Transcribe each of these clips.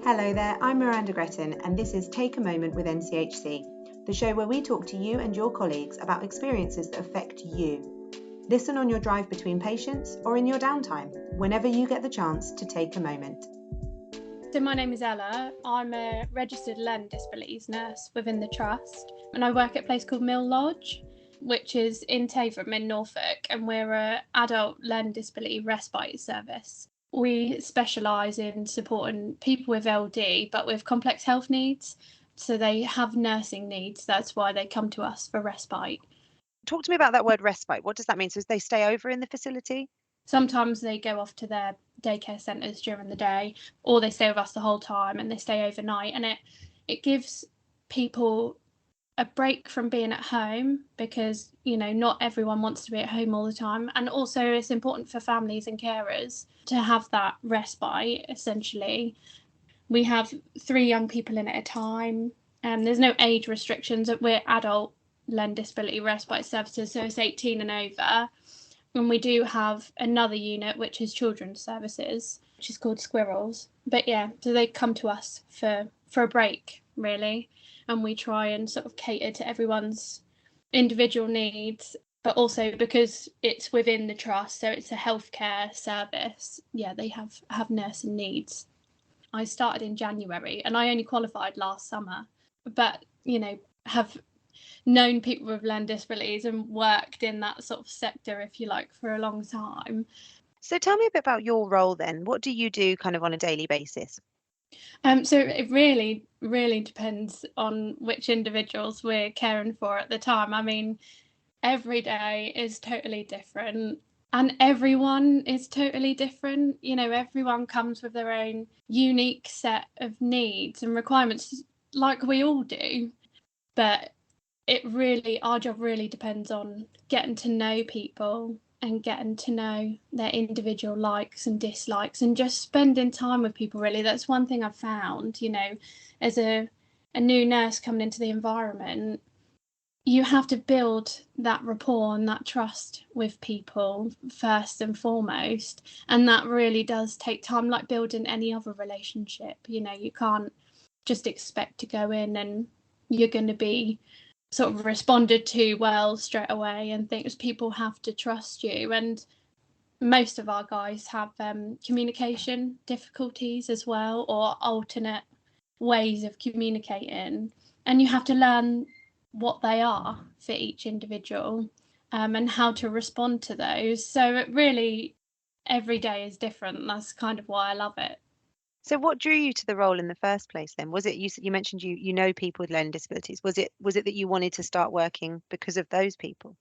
Hello there, I'm Miranda Gretton and this is Take a Moment with NCH&C, the show where we talk to you and your colleagues about experiences that affect you. Listen on your drive between patients or in your downtime, whenever you get the chance to take a moment. So my name is Ella. I'm a registered learning disabilities nurse within the trust, and I work at a place called Mill Lodge, which is in Tatham in Norfolk, and we're an adult learning disability respite service. We specialise in supporting people with LD but with complex health needs, so they have nursing needs. That's why they come to us for respite. Talk to me about that word respite. What does that mean? So they stay over in the facility? Sometimes they go off to their daycare centres during the day, or they stay with us the whole time and they stay overnight, and it gives people a break from being at home, because not everyone wants to be at home all the time, and also it's important for families and carers to have that respite. Essentially, we have 3 young people in at a time, and there's no age restrictions. We're adult learning disability respite services, so it's 18 and over. And we do have another unit, which is children's services, which is called Squirrels. But yeah, so they come to us for a break, really. And we try and sort of cater to everyone's individual needs, but also because it's within the trust, so it's a healthcare service. Yeah, they have nursing needs. I started in January and I only qualified last summer, but, have known people with learning disabilities and worked in that sort of sector, if you like, for a long time. So tell me a bit about your role then. What do you do kind of on a daily basis? So it really, really depends on which individuals we're caring for at the time. I mean, every day is totally different and everyone is totally different. Everyone comes with their own unique set of needs and requirements, like we all do. But our job really depends on getting to know people and getting to know their individual likes and dislikes and just spending time with people, really. That's one thing I've found, as a new nurse coming into the environment. You have to build that rapport and that trust with people first and foremost, and that really does take time, like building any other relationship. You can't just expect to go in and you're going to be sort of responded to well straight away and things. People have to trust you, and most of our guys have communication difficulties as well, or alternate ways of communicating, and you have to learn what they are for each individual, and how to respond to those. So it really, every day is different. That's kind of why I love it. So what drew you to the role in the first place then? Was it, you mentioned you know people with learning disabilities. Was it that you wanted to start working because of those people?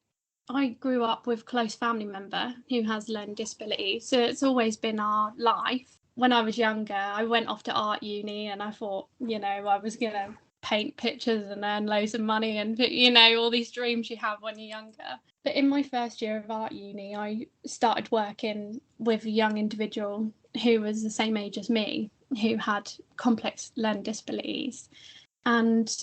I grew up with a close family member who has learning disabilities, so it's always been our life. When I was younger, I went off to art uni and I thought, I was going to paint pictures and earn loads of money and, all these dreams you have when you're younger. But in my first year of art uni, I started working with a young individual who was the same age as me, who had complex learning disabilities. And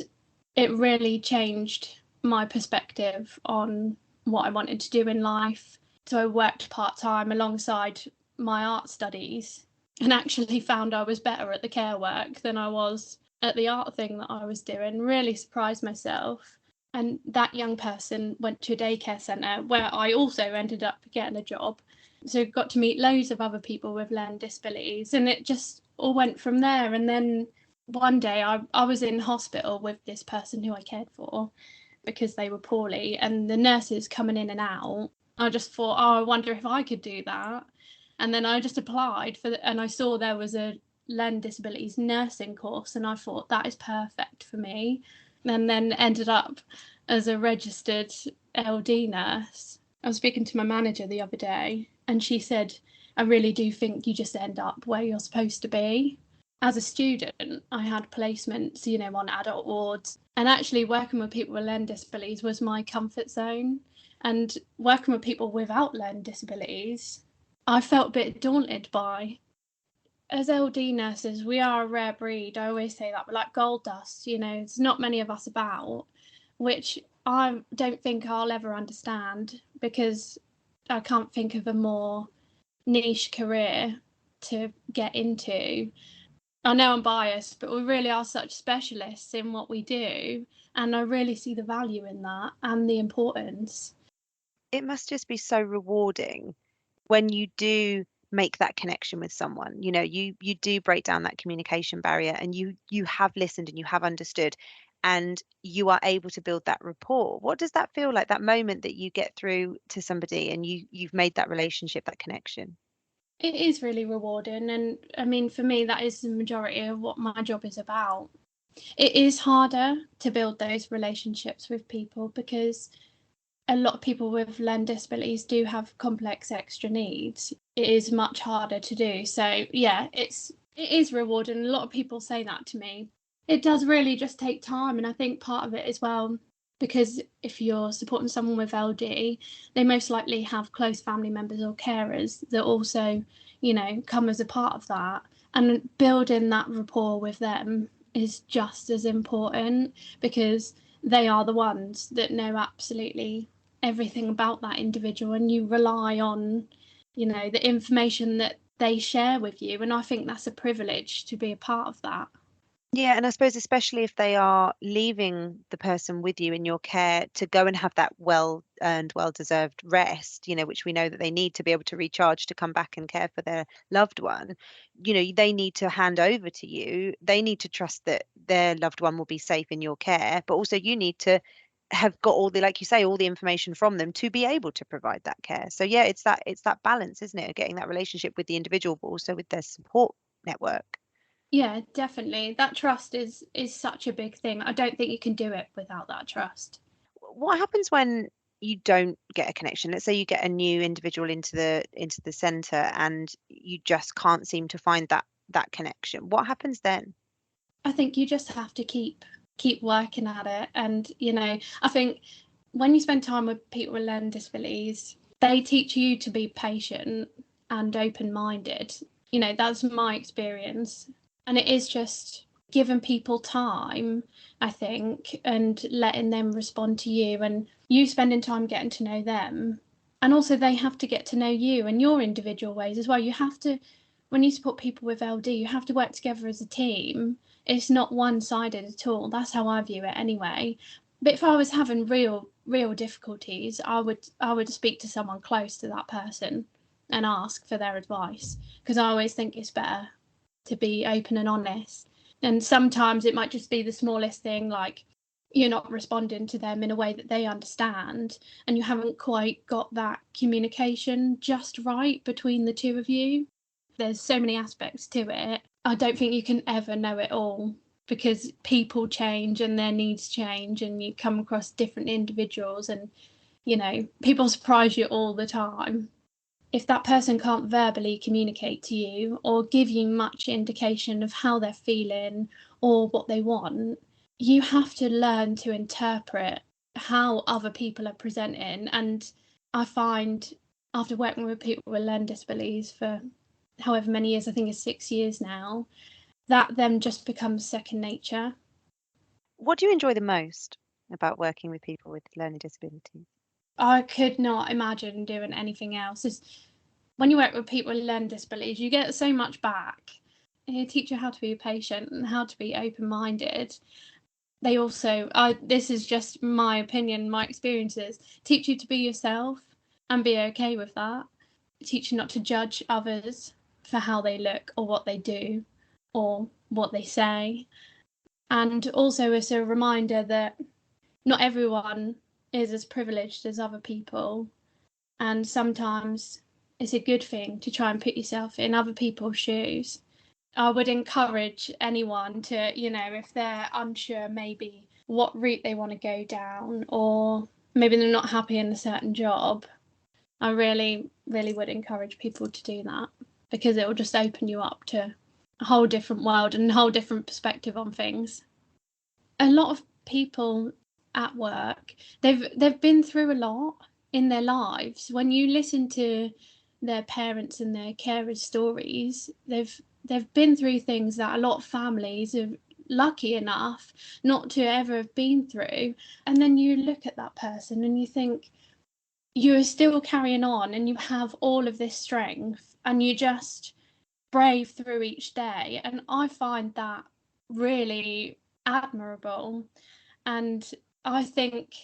it really changed my perspective on what I wanted to do in life. So I worked part-time alongside my art studies and actually found I was better at the care work than I was at the art thing that I was doing. Really surprised myself. And that young person went to a daycare centre where I also ended up getting a job. So got to meet loads of other people with learning disabilities, and it just all went from there. And then one day I was in hospital with this person who I cared for because they were poorly, and the nurses coming in and out, I just thought, I wonder if I could do that. And then I just applied and I saw there was a learning disabilities nursing course, and I thought that is perfect for me. And then ended up as a registered LD nurse. I was speaking to my manager the other day and she said, I really do think you just end up where you're supposed to be. As a student, I had placements, on adult wards, and actually working with people with learning disabilities was my comfort zone. And working with people without learning disabilities, I felt a bit daunted by. As LD nurses, we are a rare breed. I always say that. We're like gold dust, there's not many of us about, which I don't think I'll ever understand, because I can't think of a more niche career to get into. I know I'm biased, but we really are such specialists in what we do, and I really see the value in that and the importance. It must just be so rewarding when you do make that connection with someone. You do break down that communication barrier, and you have listened and you have understood, and you are able to build that rapport. What does that feel like, that moment that you get through to somebody and you've made that relationship, that connection? It is really rewarding, and I mean, for me, that is the majority of what my job is about. It is harder to build those relationships with people because a lot of people with learning disabilities do have complex extra needs. It is much harder to do. So yeah, it is rewarding. A lot of people say that to me. It does really just take time, and I think part of it as well, because if you're supporting someone with LD, they most likely have close family members or carers that also, come as a part of that. And building that rapport with them is just as important, because they are the ones that know absolutely everything about that individual, and you rely on, the information that they share with you. And I think that's a privilege to be a part of that. Yeah, and I suppose especially if they are leaving the person with you in your care to go and have that well-earned, well-deserved rest, which we know that they need to be able to recharge to come back and care for their loved one. They need to hand over to you. They need to trust that their loved one will be safe in your care, but also you need to have got all the, like you say, all the information from them to be able to provide that care. So yeah, it's that balance, isn't it, of getting that relationship with the individual, but also with their support network. Yeah, definitely. That trust is such a big thing. I don't think you can do it without that trust. What happens when you don't get a connection? Let's say you get a new individual into the center and you just can't seem to find that connection. What happens then? I think you just have to keep working at it. And I think when you spend time with people with learning disabilities, they teach you to be patient and open-minded. That's my experience. And it is just giving people time, I think, and letting them respond to you, and you spending time getting to know them. And also they have to get to know you and your individual ways as well. You have to, when you support people with LD, you have to work together as a team. It's not one-sided at all. That's how I view it anyway. But if I was having real difficulties, I would speak to someone close to that person and ask for their advice, because I always think it's better to be open and honest. And sometimes it might just be the smallest thing, like you're not responding to them in a way that they understand, and you haven't quite got that communication just right between the two of you. There's so many aspects to it. I don't think you can ever know it all, because people change and their needs change, and you come across different individuals, and people surprise you all the time. If that person can't verbally communicate to you or give you much indication of how they're feeling or what they want, you have to learn to interpret how other people are presenting. And I find, after working with people with learning disabilities for however many years, I think it's 6 years now, that then just becomes second nature. What do you enjoy the most about working with people with learning disabilities? I could not imagine doing anything else. When you work with people with learning disabilities, you get so much back. They teach you how to be patient and how to be open-minded. They also, this is just my opinion, my experiences, teach you to be yourself and be okay with that. Teach you not to judge others for how they look or what they do or what they say. And also it's a reminder that not everyone is as privileged as other people. And sometimes it's a good thing to try and put yourself in other people's shoes. I would encourage anyone to, if they're unsure maybe what route they want to go down, or maybe they're not happy in a certain job, I really, really would encourage people to do that, because it will just open you up to a whole different world and a whole different perspective on things. A lot of people at work, they've been through a lot in their lives. When you listen to their parents and their carers' stories, they've been through things that a lot of families are lucky enough not to ever have been through. And then you look at that person and you think, you're still carrying on and you have all of this strength, and you just brave through each day, and I find that really admirable. And I think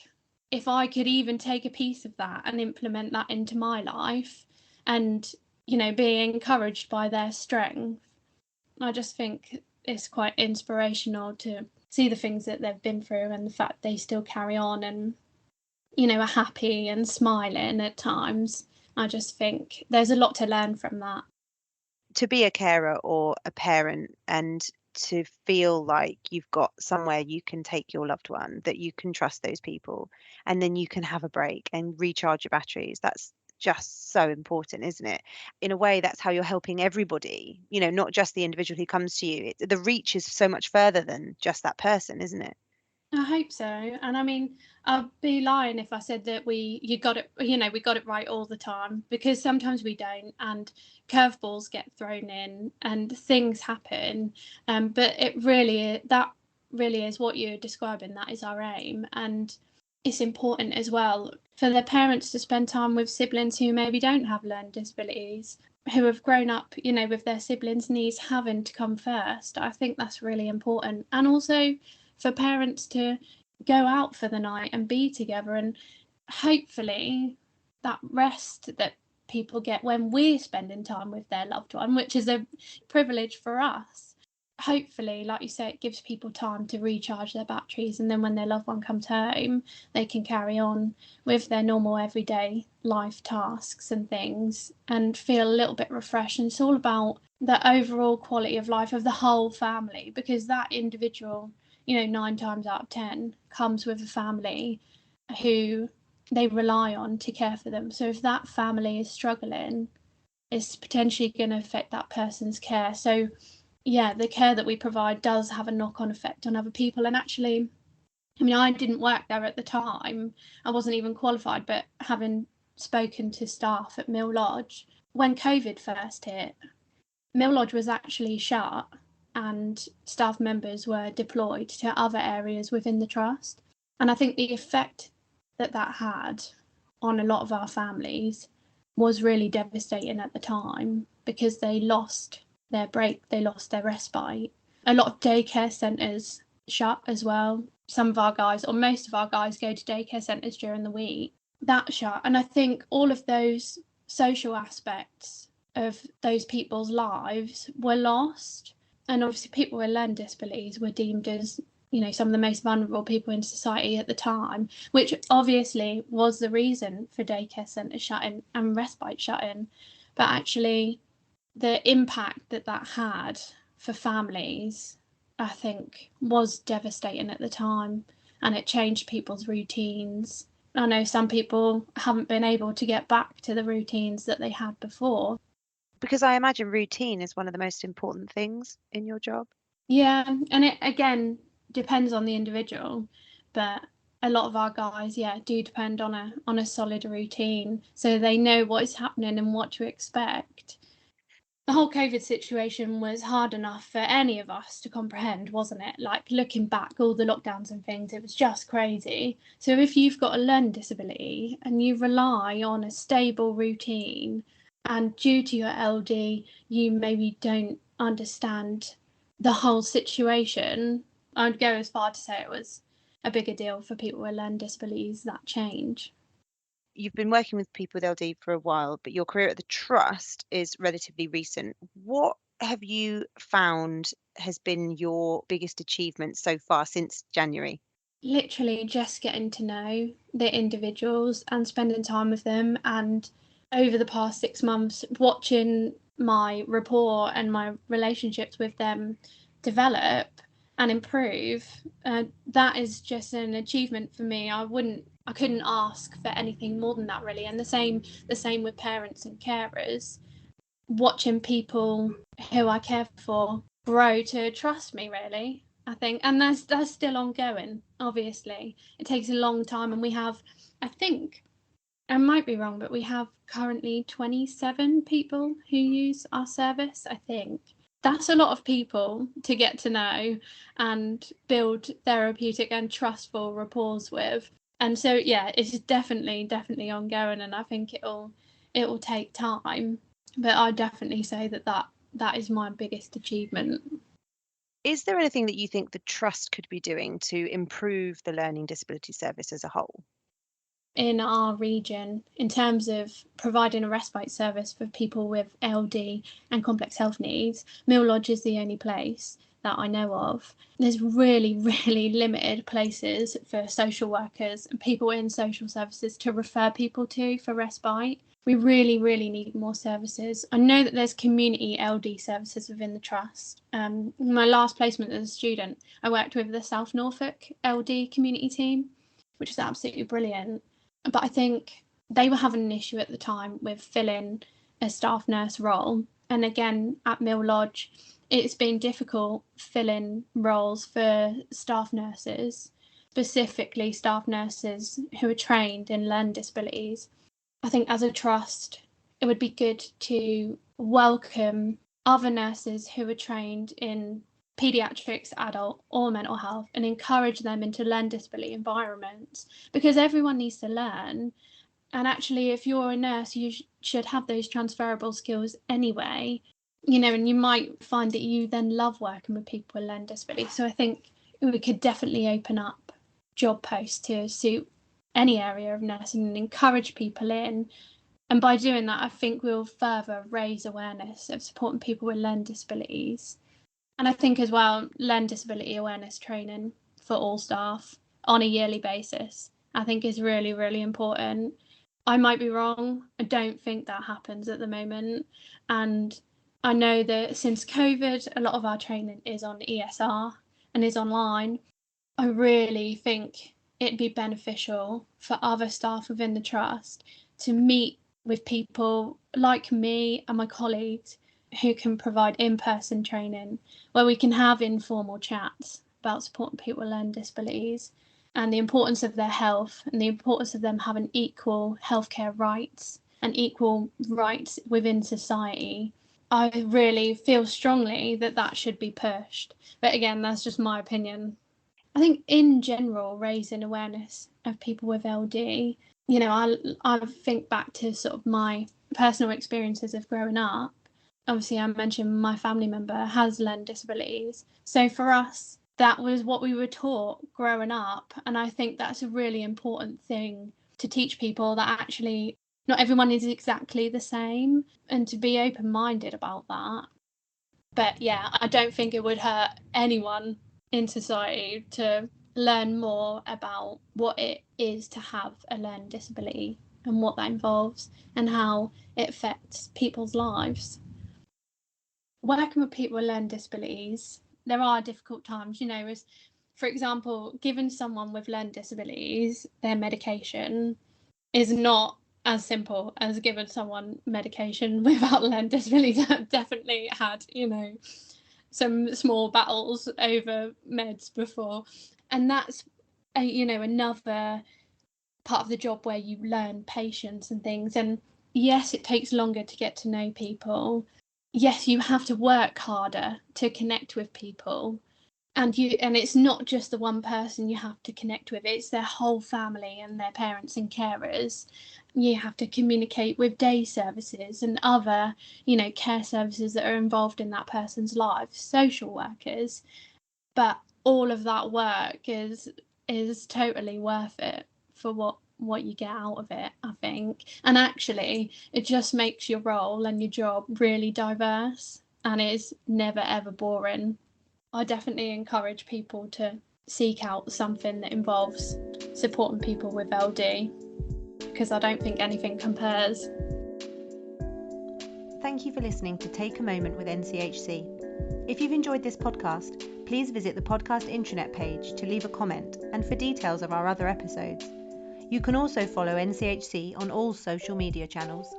if I could even take a piece of that and implement that into my life, and be encouraged by their strength, I just think it's quite inspirational to see the things that they've been through and the fact they still carry on and are happy and smiling at times. I just think there's a lot to learn from that. To be a carer or a parent and to feel like you've got somewhere you can take your loved one, that you can trust those people, and then you can have a break and recharge your batteries. That's just so important, isn't it? In a way, that's how you're helping everybody, not just the individual who comes to you. The reach is so much further than just that person, isn't it? I hope so. And I mean, I'd be lying if I said that we got it right all the time, because sometimes we don't, and curveballs get thrown in and things happen. But that really is what you're describing. That is our aim. And it's important as well for the parents to spend time with siblings who maybe don't have learning disabilities, who have grown up, with their siblings' needs having to come first. I think that's really important. And also for parents to go out for the night and be together, and hopefully that rest that people get when we're spending time with their loved one, which is a privilege for us, hopefully, like you say, it gives people time to recharge their batteries, and then when their loved one comes home, they can carry on with their normal everyday life tasks and things and feel a little bit refreshed. And it's all about the overall quality of life of the whole family, because that individual, 9 times out of 10 comes with a family who they rely on to care for them. So if that family is struggling, it's potentially going to affect that person's care. So yeah, the care that we provide does have a knock-on effect on other people. And actually, I mean, I didn't work there at the time. I wasn't even qualified, but having spoken to staff at Mill Lodge, when COVID first hit, Mill Lodge was actually shut and staff members were deployed to other areas within the trust. And I think the effect that had on a lot of our families was really devastating at the time, because they lost their break, they lost their respite. A lot of daycare centres shut as well. Some of our guys, or most of our guys, go to daycare centres during the week. That shut. And I think all of those social aspects of those people's lives were lost. And obviously people with learning disabilities were deemed as, some of the most vulnerable people in society at the time, which obviously was the reason for daycare centres shutting and respite shutting. But actually the impact that had for families, I think, was devastating at the time, and it changed people's routines. I know some people haven't been able to get back to the routines that they had before. Because I imagine routine is one of the most important things in your job. Yeah, and it again depends on the individual, but a lot of our guys, do depend on a solid routine, so they know what is happening and what to expect. The whole COVID situation was hard enough for any of us to comprehend, wasn't it? Like, looking back, all the lockdowns and things, it was just crazy. So if you've got a learning disability and you rely on a stable routine, and due to your LD, you maybe don't understand the whole situation, I'd go as far to say it was a bigger deal for people with learning disabilities, that change. You've been working with people with LD for a while, but your career at the trust is relatively recent. What have you found has been your biggest achievement so far since January? Literally just getting to know the individuals and spending time with them, and over the past 6 months watching my rapport and my relationships with them develop and improve. That is just an achievement for me. I couldn't ask for anything more than that, really. And the same with parents and carers, watching people who I care for grow to trust me, really, I think. And that's still ongoing, obviously. It takes a long time, and we have, I think, I might be wrong, but we have currently 27 people who use our service, I think. That's a lot of people to get to know and build therapeutic and trustful rapports with. And so, yeah, it's definitely ongoing, and I think it'll take time. But I definitely say that that is my biggest achievement. Is there anything that you think the Trust could be doing to improve the Learning Disability Service as a whole? In our region, in terms of providing a respite service for people with LD and complex health needs, Mill Lodge is the only place that I know of. There's really, really limited places for social workers and people in social services to refer people to for respite. We really, really need more services. I know that there's community LD services within the Trust. My last placement as a student, I worked with the South Norfolk LD community team, which is absolutely brilliant. But I think they were having an issue at the time with filling a staff nurse role. And again, at Mill Lodge, it's been difficult filling roles for staff nurses, specifically staff nurses who are trained in learning disabilities. I think as a trust, it would be good to welcome other nurses who are trained in paediatrics, adult or mental health, and encourage them into learning disability environments, because everyone needs to learn. And actually, if you're a nurse, you should have those transferable skills anyway, and you might find that you then love working with people with learning disability. So I think we could definitely open up job posts to suit any area of nursing and encourage people in. And by doing that, I think we'll further raise awareness of supporting people with learning disabilities. And I think as well, learning disability awareness training for all staff on a yearly basis, I think is really, really important. I might be wrong. I don't think that happens at the moment. And I know that since COVID, a lot of our training is on ESR and is online. I really think it'd be beneficial for other staff within the Trust to meet with people like me and my colleagues who can provide in-person training where we can have informal chats about supporting people with learning disabilities and the importance of their health and the importance of them having equal healthcare rights and equal rights within society. I really feel strongly that that should be pushed. But again, that's just my opinion. I think in general, raising awareness of people with LD, I think back to sort of my personal experiences of growing up. Obviously, I mentioned my family member has learning disabilities. So for us, that was what we were taught growing up. And I think that's a really important thing to teach people, that actually not everyone is exactly the same, and to be open-minded about that. But yeah, I don't think it would hurt anyone in society to learn more about what it is to have a learning disability and what that involves and how it affects people's lives. Working with people with learning disabilities, there are difficult times, as for example, giving someone with learning disabilities their medication is not as simple as giving someone medication without learning disabilities. I've definitely had, some small battles over meds before. And that's, another part of the job where you learn patience and things. And yes, it takes longer to get to know people. Yes, you have to work harder to connect with people. And it's not just the one person you have to connect with, it's their whole family and their parents and carers. You have to communicate with day services and other, care services that are involved in that person's life, social workers. But all of that work is totally worth it for what you get out of it, I think. And actually, it just makes your role and your job really diverse, and it's never ever boring. I definitely encourage people to seek out something that involves supporting people with LD, because I don't think anything compares. Thank you for listening to Take a Moment with NCH&C. If you've enjoyed this podcast, please visit the podcast intranet page to leave a comment and for details of our other episodes. You can also follow NCH&C on all social media channels.